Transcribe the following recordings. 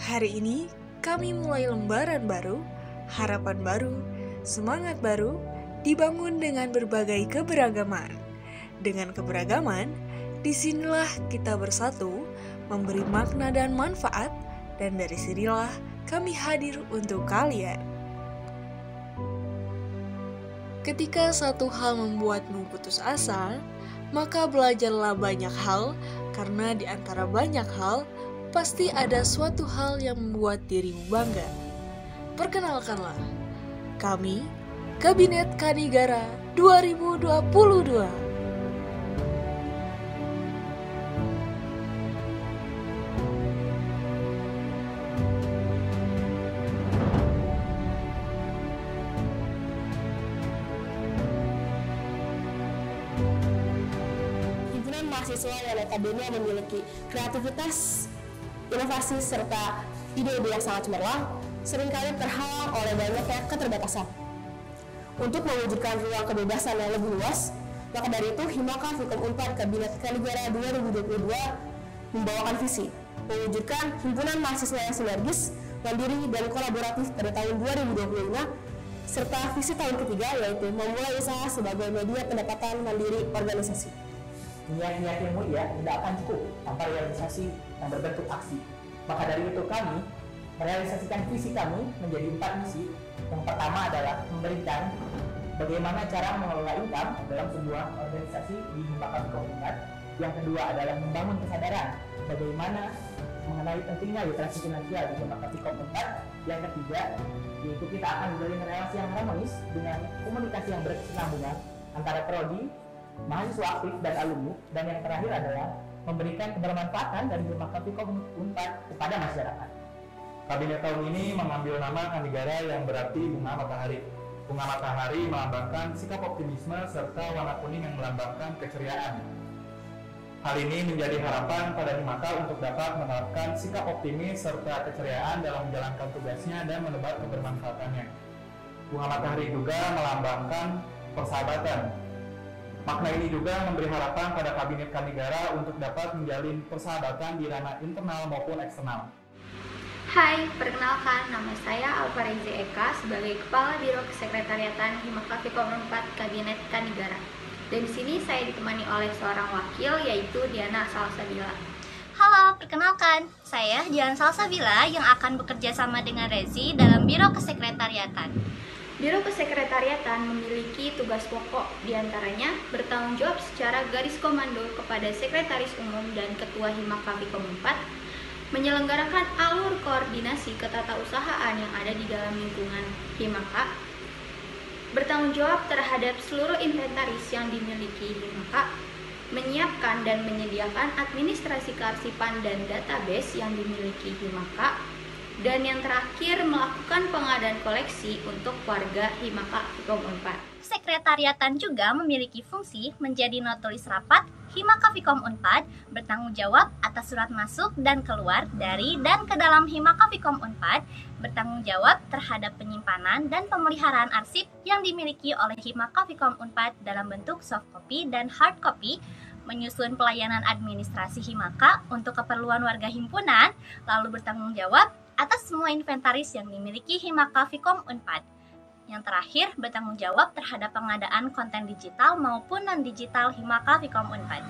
Hari ini kami mulai lembaran baru, harapan baru, semangat baru, dibangun dengan berbagai keberagaman. Dengan keberagaman, disinilah kita bersatu, memberi makna dan manfaat, dan dari sinilah kami hadir untuk kalian. Ketika satu hal membuatmu putus asa, maka belajarlah banyak hal, karena di antara banyak hal, pasti ada suatu hal yang membuat dirimu bangga. Perkenalkanlah, kami, Kabinet Kanigara 2022. Mahasiswa yang notabene memiliki kreativitas, inovasi, serta ide-ide yang sangat cemerlang, seringkali terhalang oleh banyaknya keterbatasan. Untuk mewujudkan ruang kebebasan yang lebih luas, maka dari itu Himaka Fikom Unpad Kabinet Kanigara 2022 membawakan visi mewujudkan himpunan mahasiswa yang sinergis, mandiri, dan kolaboratif pada tahun 2025, serta visi tahun ketiga yaitu memulai usaha sebagai media pendapatan mandiri organisasi. Niat-niat yang mulia tidak akan cukup tanpa realisasi yang berbentuk aksi. Maka dari itu kami merealisasikan visi kami menjadi 4 misi. Yang pertama adalah memberikan bagaimana cara mengelola income dalam sebuah organisasi di Himaka Fikom Unpad. Yang kedua adalah membangun kesadaran bagaimana mengenai pentingnya literasi finansial di Himaka Fikom Unpad. Yang ketiga yaitu kita akan menjalin relasi yang harmonis dengan komunikasi yang berkesinambungan antara prodi, mahasiswa aktif, dan alumni. Dan yang terakhir adalah memberikan kebermanfaatan dari Himaka Fikom Unpad kepada masyarakat. Kabinet tahun ini mengambil nama Kanigara yang berarti bunga matahari. Bunga matahari melambangkan sikap optimisme serta warna kuning yang melambangkan keceriaan. Hal ini menjadi harapan pada Himaka untuk dapat menerapkan sikap optimis serta keceriaan dalam menjalankan tugasnya dan menebar kebermanfaatannya. Bunga matahari juga melambangkan persahabatan. Makna ini juga memberi harapan pada Kabinet Kanigara untuk dapat menjalin persahabatan di ranah internal maupun eksternal. Hai, perkenalkan nama saya Alfarezi Eka sebagai Kepala Biro Kesekretariatan Himaka Fikom Unpad Kabinet Kanigara. Dan di sini saya ditemani oleh seorang wakil yaitu Diana Salsabila. Halo, perkenalkan, saya Diana Salsabila yang akan bekerja sama dengan Rezi dalam Biro Kesekretariatan. Biro Kesekretariatan memiliki tugas pokok, diantaranya bertanggung jawab secara garis komando kepada Sekretaris Umum dan Ketua Himaka Fikom Unpad, menyelenggarakan alur koordinasi ketatausahaan yang ada di dalam lingkungan Himaka, bertanggung jawab terhadap seluruh inventaris yang dimiliki Himaka, menyiapkan dan menyediakan administrasi kearsipan dan database yang dimiliki Himaka, dan yang terakhir melakukan pengadaan koleksi untuk warga Himaka Fikom Unpad. Sekretariatan juga memiliki fungsi menjadi notulis rapat Himaka Fikom Unpad, bertanggung jawab atas surat masuk dan keluar dari dan ke dalam Himaka Fikom Unpad, bertanggung jawab terhadap penyimpanan dan pemeliharaan arsip yang dimiliki oleh Himaka Fikom Unpad dalam bentuk soft copy dan hard copy, menyusun pelayanan administrasi Himaka untuk keperluan warga himpunan, lalu bertanggung jawab atas semua inventaris yang dimiliki Himaka Fikom Unpad. Yang terakhir, bertanggung jawab terhadap pengadaan konten digital maupun non-digital Himaka Fikom Unpad.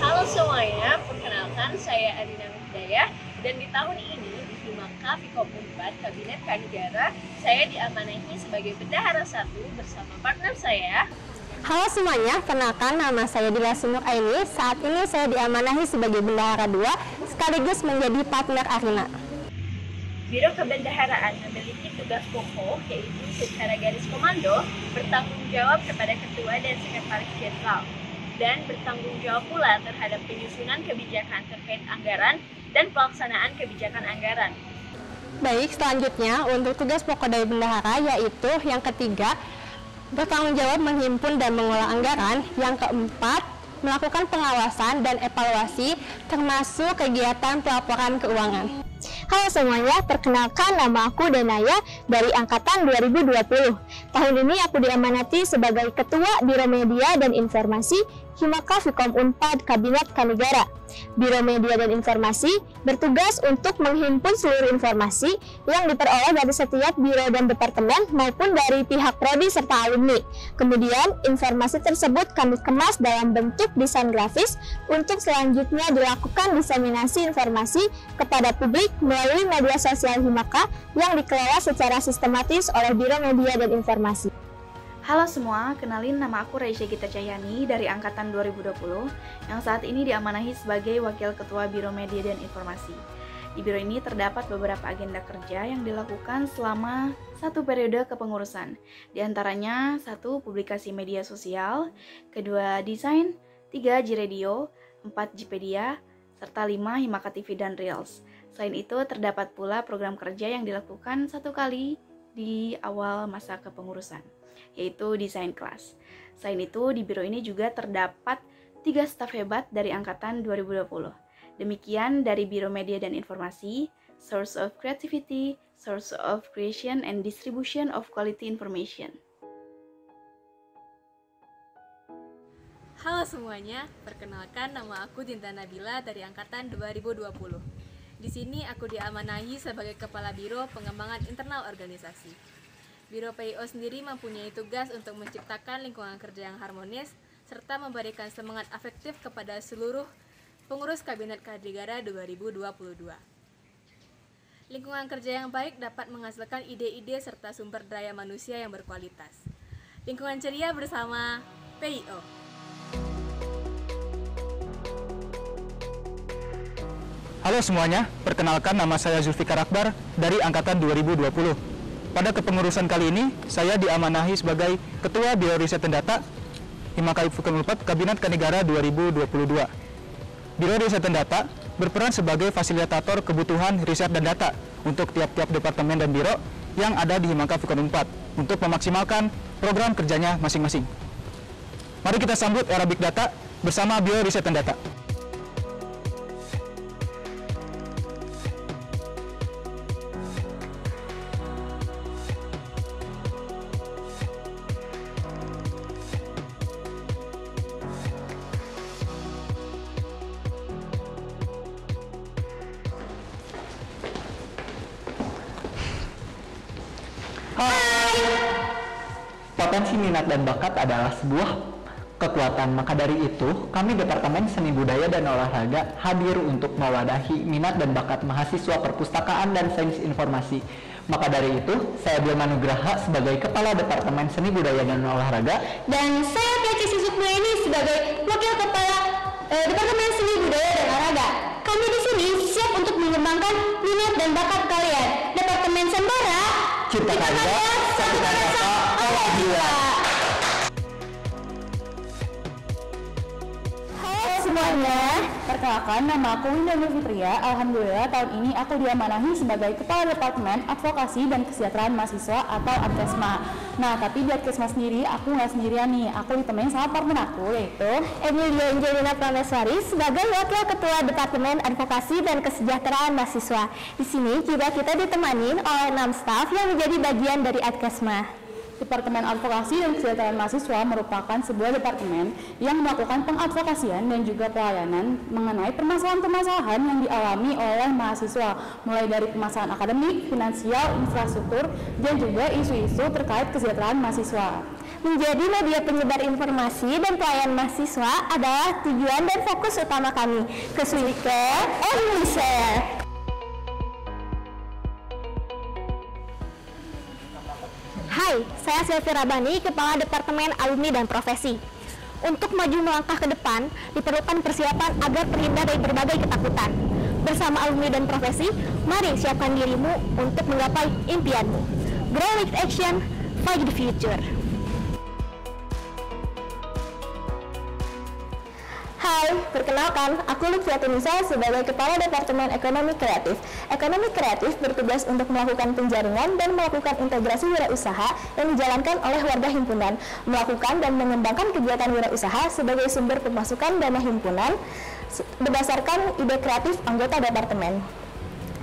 Halo semuanya, perkenalkan saya Adina Hidayah, dan di tahun ini di Himaka Fikom Unpad Kabinet Kanigara, saya diamanahi sebagai Bendahara 1 bersama partner saya. Halo semuanya, perkenalkan nama saya Dila Sunuk Aini. Saat ini saya diamanahi sebagai Bendahara 2 sekaligus menjadi partner Arina. Biro Kebendaharaan memiliki tugas pokok yaitu secara garis komando bertanggung jawab kepada Ketua dan Sekretaris Jenderal, dan bertanggung jawab pula terhadap penyusunan kebijakan terkait anggaran dan pelaksanaan kebijakan anggaran. Baik, selanjutnya untuk tugas pokok dari Bendahara yaitu yang ketiga, bertanggung jawab menghimpun dan mengolah anggaran. Yang keempat, melakukan pengawasan dan evaluasi termasuk kegiatan pelaporan keuangan. Halo semuanya, perkenalkan nama aku Danaya dari Angkatan 2020. Tahun ini aku diamanati sebagai Ketua Biro Media dan Informasi Himaka Fikom Unpad Kabinet Kanigara. Biro Media dan Informasi bertugas untuk menghimpun seluruh informasi yang diperoleh dari setiap biro dan departemen maupun dari pihak prodi serta alumni. Kemudian, informasi tersebut kami kemas dalam bentuk desain grafis untuk selanjutnya dilakukan diseminasi informasi kepada publik melalui media sosial Himaka yang dikelola secara sistematis oleh Biro Media dan Informasi. Halo semua, kenalin nama aku Raisya Gita Cahyani dari Angkatan 2020 yang saat ini diamanahi sebagai Wakil Ketua Biro Media dan Informasi. Di biro ini terdapat beberapa agenda kerja yang dilakukan selama satu periode kepengurusan. Di antaranya 1. Publikasi media sosial, 2. Desain, 3. G-Radio, 4. Gpedia, serta 5. Himaka TV dan Reels. Selain itu, terdapat pula program kerja yang dilakukan 1 kali di awal masa kepengurusan, yaitu desain kelas. Selain itu, di biro ini juga terdapat 3 staf hebat dari Angkatan 2020. Demikian dari Biro Media dan Informasi, Source of Creativity, Source of Creation and Distribution of Quality Information. Halo semuanya, perkenalkan nama aku Dinta Nabila dari Angkatan 2020. Di sini aku diamanahi sebagai Kepala Biro Pengembangan Internal Organisasi. Biro PIO sendiri mempunyai tugas untuk menciptakan lingkungan kerja yang harmonis serta memberikan semangat afektif kepada seluruh pengurus Kabinet Kanigara 2022. Lingkungan kerja yang baik dapat menghasilkan ide-ide serta sumber daya manusia yang berkualitas. Lingkungan ceria bersama PIO. Halo semuanya, perkenalkan nama saya Zulfikar Akbar dari Angkatan 2020. Pada kepengurusan kali ini, saya diamanahi sebagai Ketua Biro Riset dan Data Himaka Fikom Unpad Kabinet Kanigara 2022. Biro Riset dan Data berperan sebagai fasilitator kebutuhan riset dan data untuk tiap-tiap departemen dan biro yang ada di Himaka Fikom Unpad untuk memaksimalkan program kerjanya masing-masing. Mari kita sambut era Big Data bersama Biro Riset dan Data. Potensi minat dan bakat adalah sebuah kekuatan, maka dari itu kami Departemen Seni Budaya dan Olahraga hadir untuk mewadahi minat dan bakat mahasiswa Perpustakaan dan Sains Informasi. Maka dari itu, saya Bima Nugraha sebagai Kepala Departemen Seni Budaya dan Olahraga, Dan saya Peci Susukmaini sebagai Wakil Kepala Departemen Seni Budaya dan Olahraga. Kami di sini siap untuk mengembangkan minat dan bakat kalian. Departemen Sembara, Cipta Karya, Satukan Kata, Alhamdulillah. Halo semuanya, perkenalkan nama aku Winda Nur Fitria. Alhamdulillah tahun ini aku diamanahi sebagai Kepala Departemen Advokasi dan Kesejahteraan Mahasiswa atau Adkesma. Nah, tapi di Adkesma sendiri aku nggak sendirian nih, aku ditemani sama partner aku yaitu Emilia Angelina Prameswari sebagai Wakil Ketua Departemen Advokasi dan Kesejahteraan Mahasiswa. Di sini juga kita ditemani oleh 6 staf yang menjadi bagian dari Adkesma. Departemen Advokasi dan Kesejahteraan Mahasiswa merupakan sebuah departemen yang melakukan pengadvokasian dan juga pelayanan mengenai permasalahan-permasalahan yang dialami oleh mahasiswa, mulai dari permasalahan akademik, finansial, infrastruktur, dan juga isu-isu terkait kesejahteraan mahasiswa. Menjadi media penyebar informasi dan pelayan mahasiswa adalah tujuan dan fokus utama kami. Kesulikan Indonesia. Hai, saya Sylvia Rabani, Kepala Departemen Alumni dan Profesi. Untuk maju melangkah ke depan, diperlukan persiapan agar terhindar dari berbagai ketakutan. Bersama alumni dan profesi, mari siapkan dirimu untuk menggapai impianmu. Grow with action, fight the future. Hai, perkenalkan, aku Lutfia Tunisa sebagai Kepala Departemen Ekonomi Kreatif. Ekonomi Kreatif bertugas untuk melakukan penjaringan dan melakukan integrasi wirausaha yang dijalankan oleh warga himpunan, melakukan dan mengembangkan kegiatan wirausaha sebagai sumber pemasukan dana himpunan berdasarkan ide kreatif anggota departemen.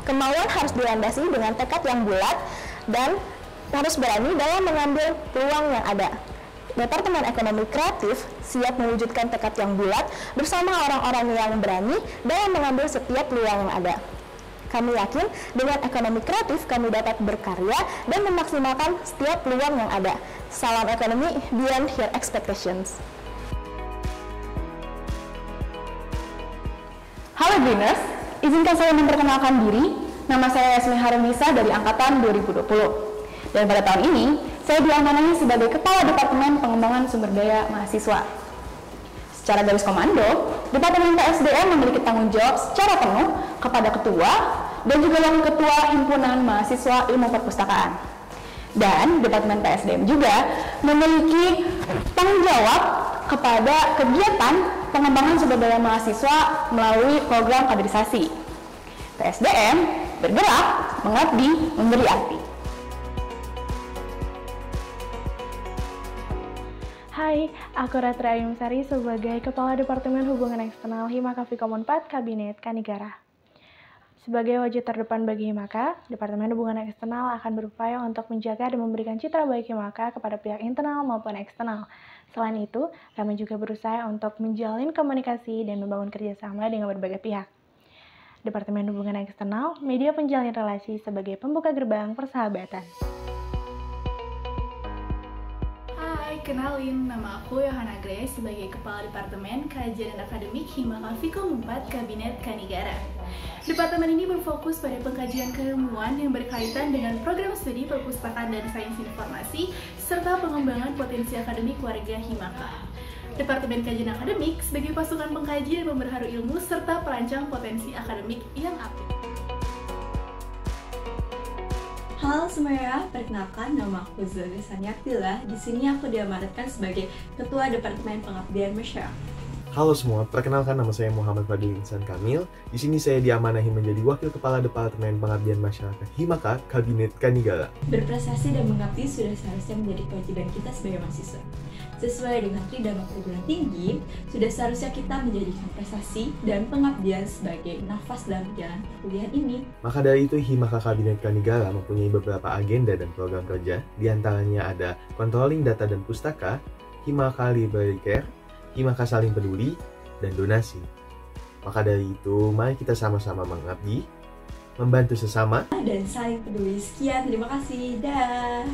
Kemauan harus dilandasi dengan tekad yang bulat dan harus berani dalam mengambil peluang yang ada. Departemen Ekonomi Kreatif siap mewujudkan tekad yang bulat bersama orang-orang yang berani dalam mengambil setiap peluang yang ada. Kami yakin dengan ekonomi kreatif kami dapat berkarya dan memaksimalkan setiap peluang yang ada. Salam ekonomi beyond your expectations. Halo Greeners, izinkan saya memperkenalkan diri. Nama saya Yasmin Harunisa dari Angkatan 2020. Dan pada tahun ini, saya diamanahi sebagai Kepala Departemen Pengembangan Sumber Daya Mahasiswa. Secara garis komando, Departemen PSDM memiliki tanggung jawab secara penuh kepada Ketua dan juga Wakil Ketua Himpunan Mahasiswa Ilmu Perpustakaan. Dan Departemen PSDM juga memiliki tanggung jawab kepada kegiatan pengembangan sumber daya mahasiswa melalui program kaderisasi. PSDM bergerak, mengabdi, memberi arti. Hai, aku Ratri Ayungsari sebagai Kepala Departemen Hubungan Eksternal Himaka Fikom Unpad Kabinet Kanigara. Sebagai wajib terdepan bagi Himaka, Departemen Hubungan Eksternal akan berupaya untuk menjaga dan memberikan citra baik Himaka kepada pihak internal maupun eksternal. Selain itu, kami juga berusaha untuk menjalin komunikasi dan membangun kerjasama dengan berbagai pihak. Departemen Hubungan Eksternal, media penjalin relasi sebagai pembuka gerbang persahabatan. Kenalin, nama aku Yohana Grace sebagai Kepala Departemen Kajian dan Akademik Himaka Fikom Unpad Kabinet Kanigara. Departemen ini berfokus pada pengkajian keilmuan yang berkaitan dengan program studi perpustakaan dan sains informasi, serta pengembangan potensi akademik warga Himaka. Departemen Kajian Akademik sebagai pasukan pengkaji dan pemberharu ilmu, serta perancang potensi akademik yang apik. Halo semuanya, perkenalkan nama aku Zoe Sanyakdila. Di sini aku diamanatkan sebagai Ketua Departemen Pengabdian Masyarakat. Halo semua, perkenalkan nama saya Muhammad Fadil Insan Kamil. Di sini saya diamanahi menjadi Wakil Kepala Departemen Pengabdian Masyarakat Himaka Kabinet Kanigara. Berprestasi dan mengabdi sudah seharusnya menjadi kewajiban kita sebagai mahasiswa. Sesuai dengan tridharma perguruan tinggi, sudah seharusnya kita menjadikan prestasi dan pengabdian sebagai nafas dalam perjalanan perkuliahan ini. Maka dari itu, Himaka Kabinet Kanigara mempunyai beberapa agenda dan program kerja. Di antaranya ada Controlling Data dan Pustaka, Himaka Library Care, Himaka Saling Peduli, dan Donasi. Maka dari itu, mari kita sama-sama mengabdi, membantu sesama, dan saling peduli. Sekian, terima kasih. Dah.